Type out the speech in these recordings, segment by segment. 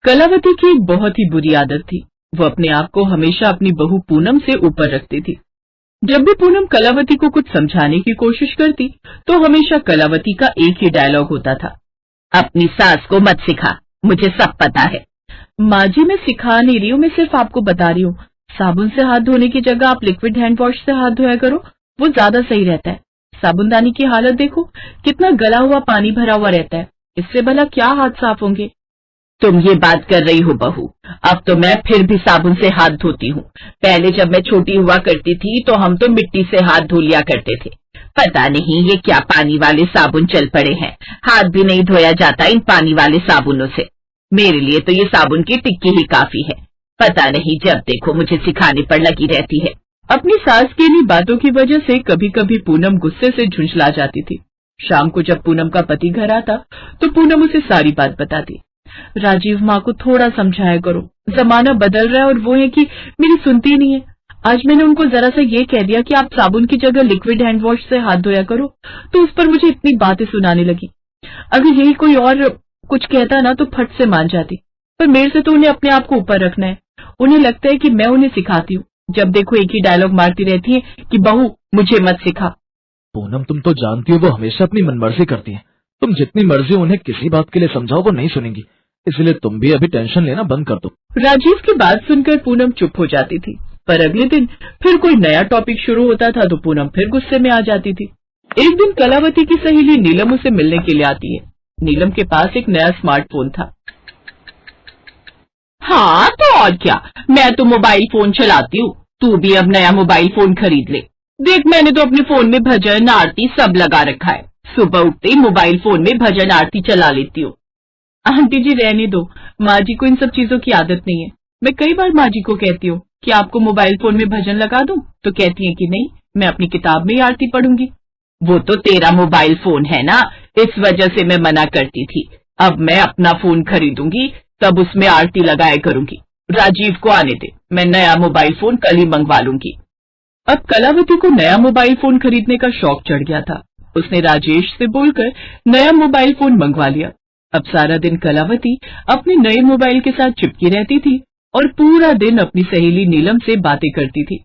कलावती की एक बहुत ही बुरी आदत थी। वो अपने आप को हमेशा अपनी बहू पूनम से ऊपर रखती थी। जब भी पूनम कलावती को कुछ समझाने की कोशिश करती तो हमेशा कलावती का एक ही डायलॉग होता था, अपनी सास को मत सिखा, मुझे सब पता है। माँ जी, मैं सिखा नहीं रही हूँ, मैं सिर्फ आपको बता रही हूँ, साबुन से हाथ धोने की जगह आप लिक्विड हैंड वॉश से हाथ धोया करो, वो ज्यादा सही रहता है। साबुनदानी की हालत देखो, कितना गला हुआ पानी भरा हुआ रहता है, इससे भला क्या हाथ साफ होंगे। तुम ये बात कर रही हो बहू, अब तो मैं फिर भी साबुन से हाथ धोती हूँ। पहले जब मैं छोटी हुआ करती थी तो हम तो मिट्टी से हाथ धो लिया करते थे। पता नहीं ये क्या पानी वाले साबुन चल पड़े हैं, हाथ भी नहीं धोया जाता इन पानी वाले साबुनों से। मेरे लिए तो ये साबुन की टिक्की ही काफी है। पता नहीं जब देखो मुझे सिखाने पर लगी रहती है। अपनी सास की इन्हीं बातों की वजह से कभी कभी पूनम गुस्से से झुंझला जाती थी। शाम को जब पूनम का पति घर आता तो पूनम उसे सारी बात बताती। राजीव, माँ को थोड़ा समझाया करो, जमाना बदल रहा है और वो है कि मेरी सुनती नहीं है। आज मैंने उनको जरा सा ये कह दिया कि आप साबुन की जगह लिक्विड हैंड वॉश से हाथ धोया करो, तो उस पर मुझे इतनी बातें सुनाने लगी। अगर यही कोई और कुछ कहता ना तो फट से मान जाती, पर मेरे से तो उन्हें अपने आप को ऊपर रखना है। उन्हें लगता है कि मैं उन्हें सिखाती हूँ। जब देखो एक ही डायलॉग मारती रहती है कि बहू मुझे मत सिखा। पूनम, तुम तो जानती हो वो हमेशा अपनी मनमर्जी करती है। तुम जितनी मर्जी उन्हें किसी बात के लिए समझाओ वो नहीं सुनेंगी, इसलिए तुम भी अभी टेंशन लेना बंद कर दो। राजीव की बात सुनकर पूनम चुप हो जाती थी, पर अगले दिन फिर कोई नया टॉपिक शुरू होता था तो पूनम फिर गुस्से में आ जाती थी। एक दिन कलावती की सहेली नीलम उसे मिलने के लिए आती है। नीलम के पास एक नया स्मार्टफोन था। हाँ तो और क्या, मैं तो मोबाइल फोन चलाती हूँ, तू भी अब नया मोबाइल फोन खरीद ले। देख, मैंने तो अपने फोन में भजन आरती सब लगा रखा है। सुबह उठते ही मोबाइल फोन में भजन आरती चला लेती हूँ। आंटी जी रहने दो, माँ जी को इन सब चीजों की आदत नहीं है। मैं कई बार माँ जी को कहती हूँ कि आपको मोबाइल फोन में भजन लगा दूं, तो कहती है कि नहीं, मैं अपनी किताब में ही आरती पढ़ूंगी। वो तो तेरा मोबाइल फोन है ना, इस वजह से मैं मना करती थी। अब मैं अपना फोन खरीदूंगी तब उसमें आरती लगाया करूंगी। राजीव को आने दे, मैं नया मोबाइल फोन कल ही मंगवा लूंगी। अब कलावती को नया मोबाइल फोन खरीदने का शौक चढ़ गया था। उसने राजेश से बोलकर नया मोबाइल फोन मंगवा लिया। अब सारा दिन कलावती अपने नए मोबाइल के साथ चिपकी रहती थी और पूरा दिन अपनी सहेली नीलम से बातें करती थी।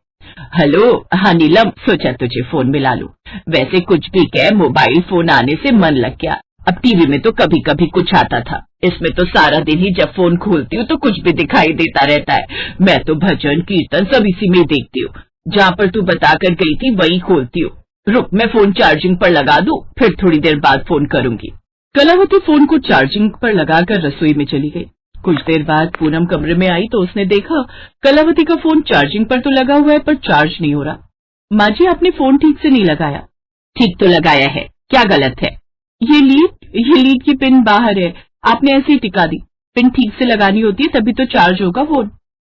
हेलो, हाँ नीलम, सोचा तुझे फोन मिला लूं। वैसे कुछ भी कह, मोबाइल फोन आने से मन लग गया। अब टीवी में तो कभी कभी कुछ आता था, इसमें तो सारा दिन ही जब फोन खोलती हूँ तो कुछ भी दिखाई देता रहता है। मैं तो भजन कीर्तन सब इसी में देखती हूँ। जहाँ पर तू बताकर गई थी वही खोलती हूँ। रुक, मैं फोन चार्जिंग पर लगा दूं, फिर थोड़ी देर बाद फोन करूंगी। कलावती फोन को चार्जिंग पर लगाकर रसोई में चली गई। कुछ देर बाद पूनम कमरे में आई तो उसने देखा कलावती का फोन चार्जिंग पर तो लगा हुआ है पर चार्ज नहीं हो रहा। माँ जी, आपने फोन ठीक से नहीं लगाया। ठीक तो लगाया है, क्या गलत है? ये लीड की पिन बाहर है, आपने ऐसे ही टिका दी। पिन ठीक से लगानी होती है तभी तो चार्ज होगा फोन।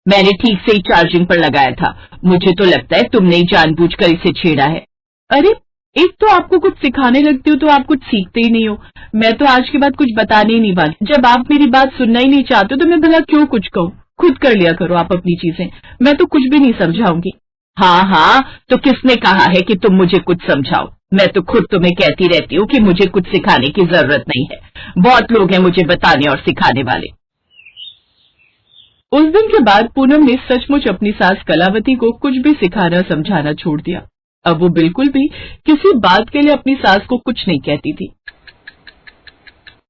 मैंने ठीक से ही चार्जिंग पर लगाया था। मुझे तो लगता है तुमने ही जानबूझकर इसे छेड़ा है। अरे, एक तो आपको कुछ सिखाने लगती हो तो आप कुछ सीखते ही नहीं हो। मैं तो आज के बाद कुछ बताने ही नहीं वाली। जब आप मेरी बात सुनना ही नहीं चाहते तो मैं भला क्यों कुछ कहूँ? खुद कर लिया करो आप अपनी चीजें, मैं तो कुछ भी नहीं समझाऊंगी। हाँ, तो किसने कहा है कि तुम मुझे कुछ समझाओ? मैं तो खुद तुम्हें कहती रहती हूँ कि मुझे कुछ सिखाने की जरूरत नहीं है। बहुत लोग हैं मुझे बताने और सिखाने वाले। उस दिन के बाद पूनम ने सचमुच अपनी सास कलावती को कुछ भी सिखाना समझाना छोड़ दिया। अब वो बिल्कुल भी किसी बात के लिए अपनी सास को कुछ नहीं कहती थी।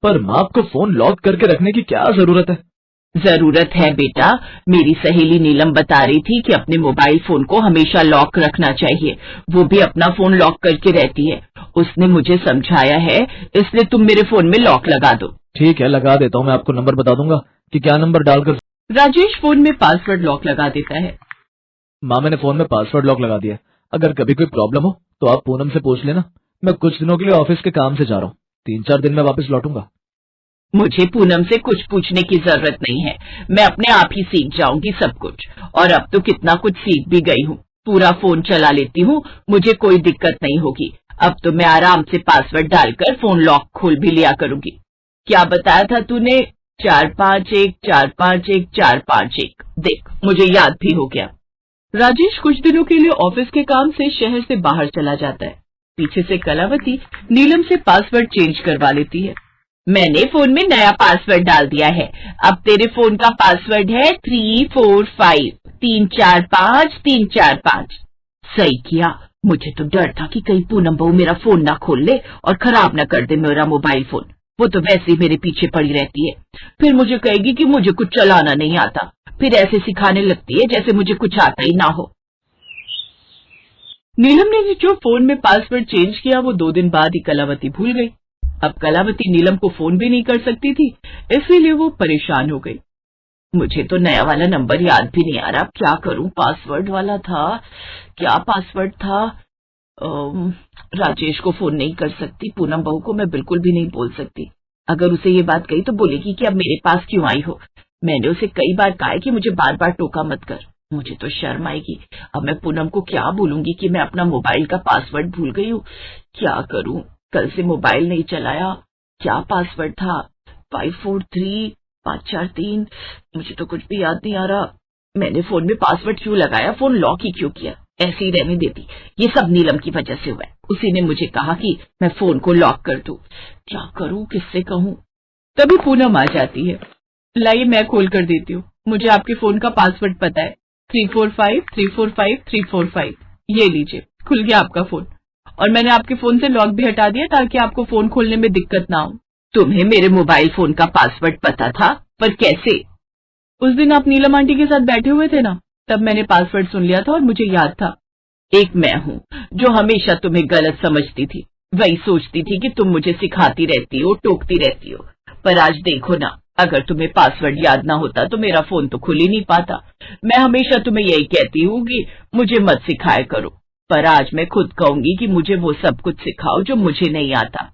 पर माँ, आपको फोन लॉक करके रखने की क्या जरूरत है? जरूरत है बेटा, मेरी सहेली नीलम बता रही थी कि अपने मोबाइल फोन को हमेशा लॉक रखना चाहिए। वो भी अपना फोन लॉक करके रहती है। उसने मुझे समझाया है, इसलिए तुम मेरे फोन में लॉक लगा दो। ठीक है, लगा देता हूँ। मैं आपको नंबर बता दूंगा कि क्या नंबर डालकर। राजेश फोन में पासवर्ड लॉक लगा देता है। माँ, मैंने फोन में पासवर्ड लॉक लगा दिया। अगर कभी कोई प्रॉब्लम हो तो आप पूनम से पूछ लेना। मैं कुछ दिनों के लिए ऑफिस के काम से जा रहा हूँ, 3-4 दिन में वापस लौटूंगा। मुझे पूनम से कुछ पूछने की जरूरत नहीं है, मैं अपने आप ही सीख जाऊंगी सब कुछ। और अब तो कितना कुछ सीख भी गई हूँ, पूरा फोन चला लेती हूँ, मुझे कोई दिक्कत नहीं होगी। अब तो मैं आराम से पासवर्ड डालकर फोन लॉक खोल भी लिया करूंगी। क्या बताया था तूने? 451-451-451। देख, मुझे याद भी हो गया। राजेश कुछ दिनों के लिए ऑफिस के काम से शहर से बाहर चला जाता है। पीछे से कलावती नीलम से पासवर्ड चेंज करवा लेती है। मैंने फोन में नया पासवर्ड डाल दिया है। अब तेरे फोन का पासवर्ड है 345 345 345। सही किया। मुझे तो डर था कि कहीं पूनम बहू मेरा फोन ना खोल ले और खराब ना कर दे मेरा मोबाइल फोन। वो तो वैसे ही मेरे पीछे पड़ी रहती है। फिर मुझे कहेगी कि मुझे कुछ चलाना नहीं आता, फिर ऐसे सिखाने लगती है जैसे मुझे कुछ आता ही ना हो। नीलम ने जो फोन में पासवर्ड चेंज किया वो 2 दिन बाद ही कलावती भूल गई। अब कलावती नीलम को फोन भी नहीं कर सकती थी, इसीलिए वो परेशान हो गई। मुझे तो नया वाला नंबर याद भी नहीं आ रहा, क्या करूं? पासवर्ड वाला था, क्या पासवर्ड था? राजेश को फोन नहीं कर सकती, पूनम बहू को मैं बिल्कुल भी नहीं बोल सकती। अगर उसे ये बात कही तो बोलेगी कि अब मेरे पास क्यों आई हो। मैंने उसे कई बार कहा है कि मुझे बार बार टोका मत कर। मुझे तो शर्म आएगी। अब मैं पूनम को क्या बोलूंगी कि मैं अपना मोबाइल का पासवर्ड भूल गई हूँ। क्या करूं? कल से मोबाइल नहीं चलाया। क्या पासवर्ड था? 543 543। मुझे तो कुछ भी याद नहीं आ रहा। मैंने फोन में पासवर्ड क्यों लगाया? फोन लॉक ही क्यों किया? ऐसे ही रहने देती। ये सब नीलम की वजह से हुआ है। उसी ने मुझे कहा कि मैं फोन को लॉक कर दूं। क्या करूं? किससे कहूं? तभी पूनम आ जाती है। लाइए मैं खोल कर देती हूँ। मुझे आपके फोन का पासवर्ड पता है, 345 345 345। ये लीजिए, खुल गया आपका फोन। और मैंने आपके फोन से लॉक भी हटा दिया ताकि आपको फोन खोलने में दिक्कत ना हो। तुम्हें मेरे मोबाइल फोन का पासवर्ड पता था, पर कैसे? उस दिन आप नीलम आंटी के साथ बैठे हुए थे ना, तब मैंने पासवर्ड सुन लिया था और मुझे याद था। एक मैं हूँ जो हमेशा तुम्हें गलत समझती थी, वही सोचती थी कि तुम मुझे सिखाती रहती हो, टोकती रहती हो। पर आज देखो ना, अगर तुम्हें पासवर्ड याद ना होता तो मेरा फोन तो खुल ही नहीं पाता। मैं हमेशा तुम्हें यही कहती हूँ कि मुझे मत सिखाया करो, पर आज मैं खुद कहूंगी कि मुझे वो सब कुछ सिखाओ जो मुझे नहीं आता।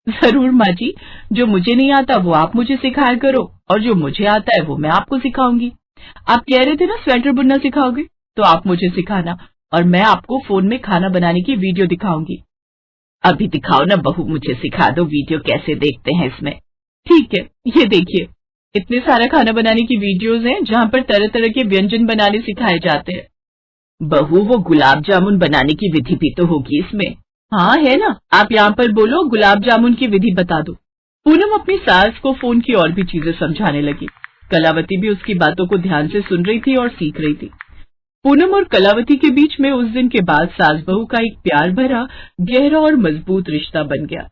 जरूर माँ जी, जो मुझे नहीं आता वो आप मुझे सिखाया करो, और जो मुझे आता है वो मैं आपको सिखाऊंगी। आप कह रहे थे ना स्वेटर बुनना सिखाओगे, तो आप मुझे सिखाना, और मैं आपको फोन में खाना बनाने की वीडियो दिखाऊंगी। अभी दिखाओ ना बहू, मुझे सिखा दो वीडियो कैसे देखते हैं इसमें। ठीक है, ये देखिए, इतने सारा खाना बनाने की वीडियोस हैं जहाँ पर तरह तरह के व्यंजन बनाने सिखाए जाते हैं। बहू, वो गुलाब जामुन बनाने की विधि भी तो होगी इसमें। हाँ है ना, आप यहाँ पर बोलो गुलाब जामुन की विधि बता दो। पूनम अपनी सास को फोन की और भी चीजें समझाने लगी। कलावती भी उसकी बातों को ध्यान से सुन रही थी और सीख रही थी। पूनम और कलावती के बीच में उस दिन के बाद सास बहू का एक प्यार भरा, गहरा और मजबूत रिश्ता बन गया।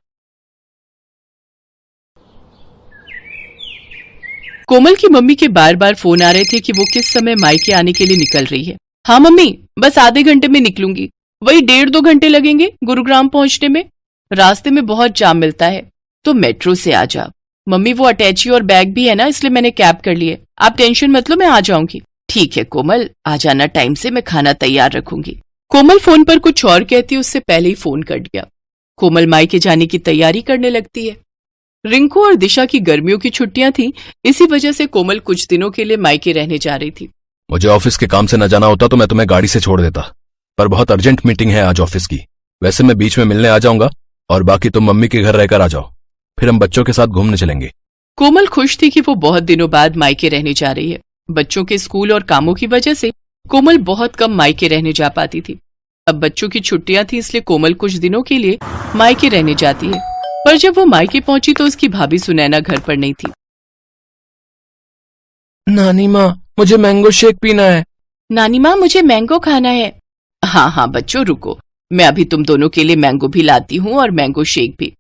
कोमल की मम्मी के बार बार फोन आ रहे थे कि वो किस समय मायके आने के लिए निकल रही है। हाँ मम्मी, बस आधे घंटे में निकलूंगी। वही 1.5-2 घंटे लगेंगे गुरुग्राम पहुंचने में। रास्ते में बहुत जाम मिलता है, तो मेट्रो से आ जा। मम्मी, वो अटैची और बैग भी है ना, इसलिए मैंने कैब कर ली है। आप टेंशन मत लो, मैं आ जाऊंगी। ठीक है कोमल, आ जाना टाइम से, मैं खाना तैयार रखूंगी। कोमल फोन पर कुछ और कहती, उससे पहले ही फोन कट गया। कोमल मायके जाने की तैयारी करने लगती है। रिंकू और दिशा की गर्मियों की छुट्टियां थी, इसी वजह से कोमल कुछ दिनों के लिए मायके रहने जा रही थी। मुझे ऑफिस के काम से न जाना होता तो मैं तुम्हें गाड़ी से छोड़ देता, पर बहुत अर्जेंट मीटिंग है आज ऑफिस की। वैसे मैं बीच में मिलने आ जाऊंगा, और बाकी तुम मम्मी के घर रहकर आ जाओ, फिर हम बच्चों के साथ घूमने चलेंगे। कोमल खुश थी कि वो बहुत दिनों बाद मायके रहने जा रही है। बच्चों के स्कूल और कामों की वजह से कोमल बहुत कम मायके रहने जा पाती थी। अब बच्चों की छुट्टियां थी, इसलिए कोमल कुछ दिनों के लिए मायके रहने जाती है। पर जब वो मायके पहुंची तो उसकी भाभी सुनैना घर पर नहीं थी। नानी माँ, मुझे मैंगो शेक पीना है। नानी माँ, मुझे मैंगो खाना है। हाँ हाँ बच्चों, रुको, मैं अभी तुम दोनों के लिए मैंगो भी लाती हूँ और मैंगो शेक भी।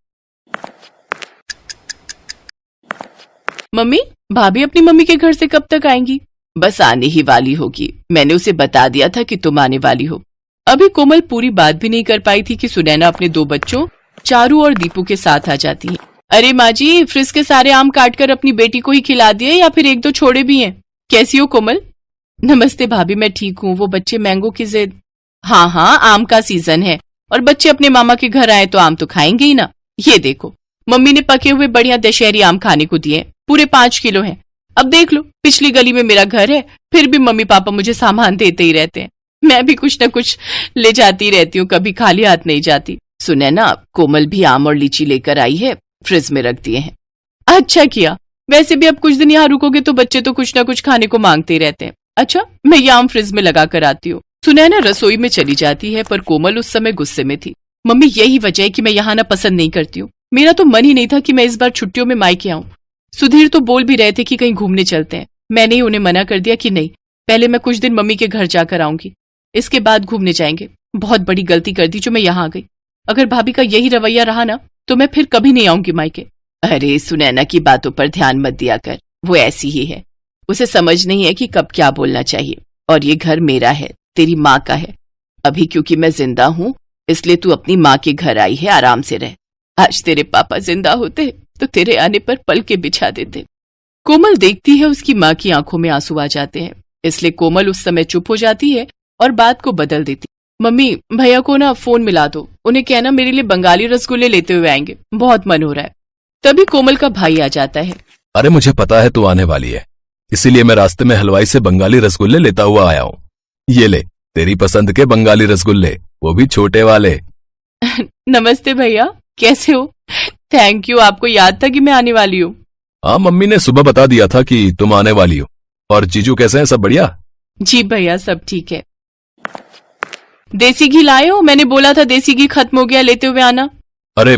मम्मी, भाभी अपनी मम्मी के घर से कब तक आएंगी? बस आने ही वाली होगी, मैंने उसे बता दिया था कि तुम आने वाली हो। अभी कोमल पूरी बात भी नहीं कर पाई थी कि सुनैना अपने 2 बच्चों चारू और दीपू के साथ आ जाती है। अरे माँ जी, फ्रिज के सारे आम काटकर अपनी बेटी को ही खिला दिए या फिर 1-2 छोड़े भी हैं? कैसी हो कोमल? नमस्ते भाभी, मैं ठीक हूँ। वो बच्चे मैंगो की जिद। हाँ हाँ, आम का सीजन है और बच्चे अपने मामा के घर आए तो आम तो खाएंगे ही ना। ये देखो, मम्मी ने पके हुए बढ़िया दशहरी आम खाने को दिए, पूरे 5 किलो हैं। अब देख लो, पिछली गली में मेरा घर है, फिर भी मम्मी पापा मुझे सामान देते ही रहते हैं। मैं भी कुछ न कुछ ले जाती रहती हूँ, कभी खाली हाथ नहीं जाती। सुनैना, कोमल भी आम और लीची लेकर आई है, फ्रिज में रख दिए हैं। अच्छा किया, वैसे भी अब कुछ दिन यहाँ रुकोगे तो बच्चे तो कुछ ना कुछ खाने को मांगते ही रहते हैं। अच्छा, मैं ये आम फ्रिज में लगा कर आती हूँ। सुनैना रसोई में चली जाती है, पर कोमल उस समय गुस्से में थी। मम्मी, यही वजह है कि मैं यहाँ आना पसंद नहीं करती हूँ। मेरा तो मन ही नहीं था कि मैं इस बार छुट्टियों में मायके आऊं। सुधीर तो बोल भी रहे थे कि कहीं घूमने चलते हैं। मैंने ही उन्हें मना कर दिया कि नहीं, पहले मैं कुछ दिन मम्मी के घर जाकर आऊंगी, इसके बाद घूमने जाएंगे। बहुत बड़ी गलती कर दी जो मैं यहाँ आ गई। अगर भाभी का यही रवैया रहा ना तो मैं फिर कभी नहीं आऊंगी मायके। अरे सुनैना की बातों पर ध्यान मत दिया कर, वो ऐसी ही है। उसे समझ नहीं है कि कब क्या बोलना चाहिए। और ये घर मेरा है, तेरी माँ का है। अभी क्योंकि मैं जिंदा हूँ इसलिए तू अपनी माँ के घर आई है, आराम से रह। आज तेरे पापा जिंदा होते तो तेरे आने पर पल के बिछा देते। कोमल देखती है उसकी माँ की आंखों में आंसू आ जाते हैं, इसलिए कोमल उस समय चुप हो जाती है और बात को बदल देती। मम्मी, भैया को ना फोन मिला दो, उन्हें कहना मेरे लिए बंगाली रसगुल्ले लेते हुए आएंगे, बहुत मन हो रहा है। तभी कोमल का भाई आ जाता है। अरे मुझे पता है तू आने वाली है, इसीलिए मैं रास्ते में हलवाई से बंगाली रसगुल्ले लेता हुआ आया हूँ। ये ले, तेरी पसंद के बंगाली रसगुल्ले, वो भी छोटे वाले। नमस्ते भैया, कैसे हो? थैंक यू, आपको याद था कि मैं आने वाली हूँ। हाँ, मम्मी ने सुबह बता दिया था कि तुम आने वाली हो। और जीजू कैसे हैं, सब बढ़िया? जी भैया, सब ठीक है। देसी घी लाए हो? मैंने बोला था देसी घी खत्म हो गया, लेते हुए आना। अरे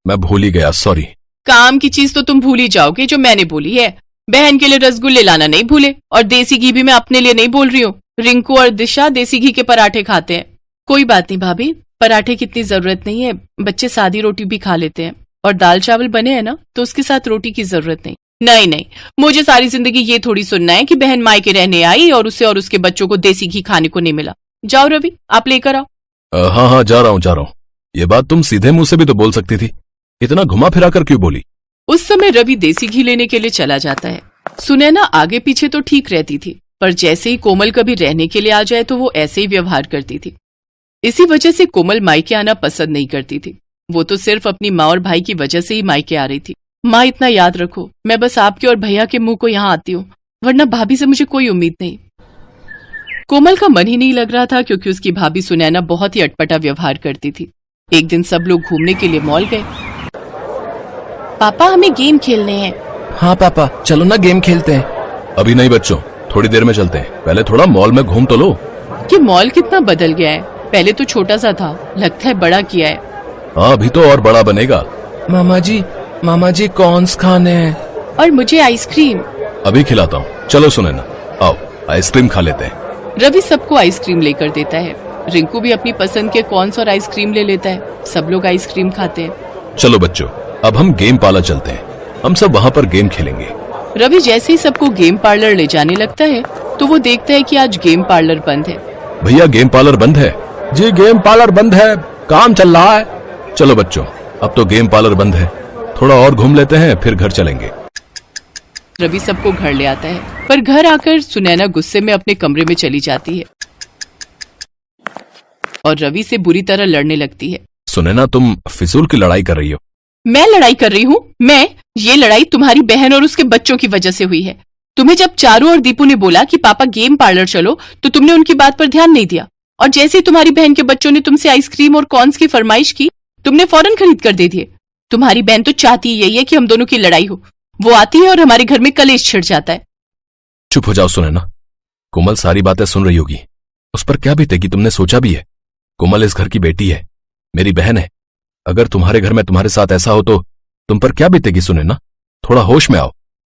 मैं भूल ही गया, सॉरी। काम की चीज तो तुम भूल ही जाओगे जो मैंने बोली है। बहन के लिए रसगुल्ले लाना नहीं भूले, और देसी घी भी मैं अपने लिए नहीं बोल रही हूँ। रिंकू और दिशा देसी घी के पराठे खाते हैं। कोई बात नहीं भाभी, पराठे की इतनी जरूरत नहीं है, बच्चे सादी रोटी भी खा लेते हैं। और दाल चावल बने हैं ना तो उसके साथ रोटी की जरूरत नहीं। नहीं नहीं, मुझे सारी जिंदगी ये थोड़ी सुनना है कि बहन मायके रहने आई और उसे और उसके बच्चों को देसी घी खाने को नहीं मिला। जाओ रवि, आप लेकर आओ। हाँ हाँ, जा रहा हूँ। ये बात तुम सीधे मुंह से भी तो बोल सकती थी, इतना घुमा फिरा कर क्यों बोली? उस समय रवि देसी घी लेने के लिए चला जाता है। सुनैना आगे पीछे तो ठीक रहती थी, पर जैसे ही कोमल कभी रहने के लिए आ जाए तो वो ऐसे ही व्यवहार करती थी। इसी वजह से कोमल मायके आना पसंद नहीं करती थी। वो तो सिर्फ अपनी माँ और भाई की वजह से ही मायके आ रही थी। माँ, इतना याद रखो, मैं बस आपके और भैया के मुंह को यहाँ आती हूँ, वरना भाभी से मुझे कोई उम्मीद नहीं। कोमल का मन ही नहीं लग रहा था क्योंकि उसकी भाभी सुनैना बहुत ही अटपटा व्यवहार करती थी। एक दिन सब लोग घूमने के लिए मॉल गए। पापा, हमें गेम खेलने हैं। हाँ पापा, चलो ना गेम खेलते हैं। अभी नहीं बच्चों, थोड़ी देर में चलते हैं, पहले थोड़ा मॉल में घूम तो लो। ये मॉल कितना बदल गया है, पहले तो छोटा सा था, लगता है बड़ा किया है। हाँ, अभी तो और बड़ा बनेगा। मामा जी कॉर्न्स खाने हैं। और मुझे आइसक्रीम। अभी खिलाता हूँ, चलो सुनैना, आओ आइसक्रीम खा लेते हैं। रवि सबको आइसक्रीम लेकर देता है। रिंकू भी अपनी पसंद के कॉर्न्स और आइसक्रीम ले लेता है। सब लोग आइसक्रीम खाते हैं। चलो बच्चों, अब हम गेम पार्लर चलते हैं, हम सब वहाँ पर गेम खेलेंगे। रवि जैसे ही सबको गेम पार्लर ले जाने लगता है तो वो देखता है कि आज गेम पार्लर बंद है। भैया, गेम पार्लर बंद है। जी, गेम पार्लर बंद है, काम चल रहा है। चलो बच्चों, अब तो गेम पार्लर बंद है, थोड़ा और घूम लेते हैं, फिर घर चलेंगे। रवि सबको घर ले आता है, पर घर आकर सुनैना गुस्से में अपने कमरे में चली जाती है और रवि से बुरी तरह लड़ने लगती है। सुनैना, तुम फिजूल की लड़ाई कर रही हो। मैं लड़ाई कर रही हूँ? ये लड़ाई तुम्हारी बहन और उसके बच्चों की वजह से हुई है। तुम्हें जब चारू और दीपू ने बोला कि पापा गेम पार्लर चलो तो तुमने उनकी बात पर ध्यान नहीं दिया, और जैसे ही तुम्हारी बहन के बच्चों ने तुमसे आइसक्रीम और कॉर्न्स की फरमाइश की, तुमने फौरन खरीद कर दे दिए। तुम्हारी बहन तो चाहती यही है कि हम दोनों की लड़ाई हो। वो आती है और हमारे घर में कलेश छिड़ जाता है। चुप हो जाओ सुनैना, कोमल सारी बातें सुन रही होगी, उस पर क्या बीतेगी तुमने सोचा भी है? कोमल इस घर की बेटी है, मेरी बहन है। अगर तुम्हारे घर में तुम्हारे साथ ऐसा हो तो तुम पर क्या बीतेगी सुनैना? थोड़ा होश में आओ,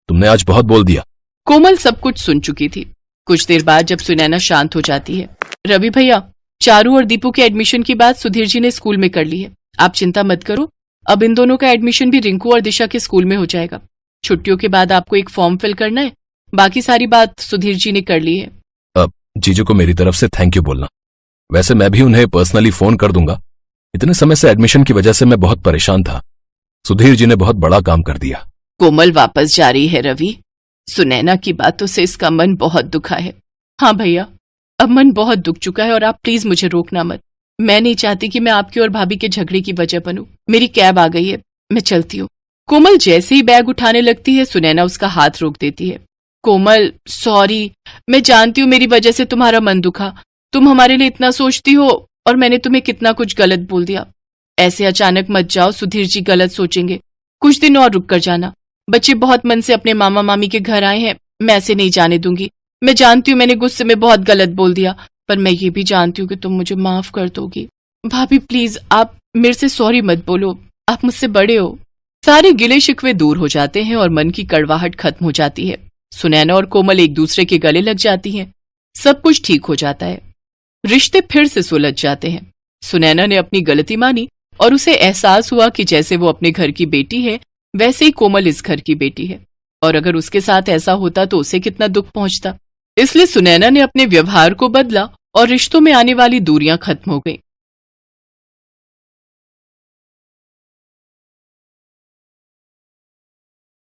तुमने आज बहुत बोल दिया। कोमल सब कुछ सुन चुकी थी। कुछ देर बाद जब सुनैना शांत हो जाती है, रवि भैया, चारू और दीपू के एडमिशन की बात सुधीर जी ने स्कूल में कर ली है। आप चिंता मत करो, अब इन दोनों का एडमिशन भी रिंकू और दिशा के स्कूल में हो जाएगा। छुट्टियों के बाद आपको एक फॉर्म फिल करना है, बाकी सारी बात सुधीर जी ने कर ली है। अब जीजू को मेरी तरफ से थैंक यू बोलना। वैसे मैं भी उन्हें पर्सनली फोन कर दूंगा। इतने समय से एडमिशन की वजह से मैं बहुत परेशान था। सुधीर जी ने बहुत बड़ा काम कर दिया। कोमल वापस जा रही है रवि। सुनैना की बातों से इसका मन बहुत दुखा है। हाँ भैया, अब मन बहुत दुख चुका है और आप प्लीज मुझे रोकना मत। मैं नहीं चाहती कि मैं आपकी और भाभी के झगड़े की वजह बनूं। मेरी कैब आ गई है, मैं चलती हूँ। कोमल जैसे ही बैग उठाने लगती है, सुनैना उसका हाथ रोक देती है। कोमल, सॉरी, मैं जानती हूँ मेरी वजह से तुम्हारा मन दुखा। तुम हमारे लिए इतना सोचती हो और मैंने तुम्हें कितना कुछ गलत बोल दिया। ऐसे अचानक मत जाओ, सुधीर जी गलत सोचेंगे। कुछ दिन और रुक कर जाना। बच्चे बहुत मन से अपने मामा मामी के घर आए हैं, मैं ऐसे नहीं जाने दूंगी। मैं जानती हूँ मैंने गुस्से में बहुत गलत बोल दिया, पर मैं ये भी जानती हूँ कि तुम मुझे माफ कर दोगी। भाभी प्लीज, आप मेरे से सॉरी मत बोलो। आप मुझसे बड़े हो। सारे गिले शिकवे दूर हो जाते हैं और मन की कड़वाहट खत्म हो जाती है। सुनैना और कोमल एक दूसरे के गले लग जाती हैं। सब कुछ ठीक हो जाता है। रिश्ते फिर से सुलझ जाते हैं। सुनैना ने अपनी गलती मानी और उसे एहसास हुआ कि जैसे वो अपने घर की बेटी है, वैसे ही कोमल इस घर की बेटी है, और अगर उसके साथ ऐसा होता तो उसे कितना दुख पहुंचता। इसलिए सुनैना ने अपने व्यवहार को बदला और रिश्तों में आने वाली दूरियां खत्म हो गईं।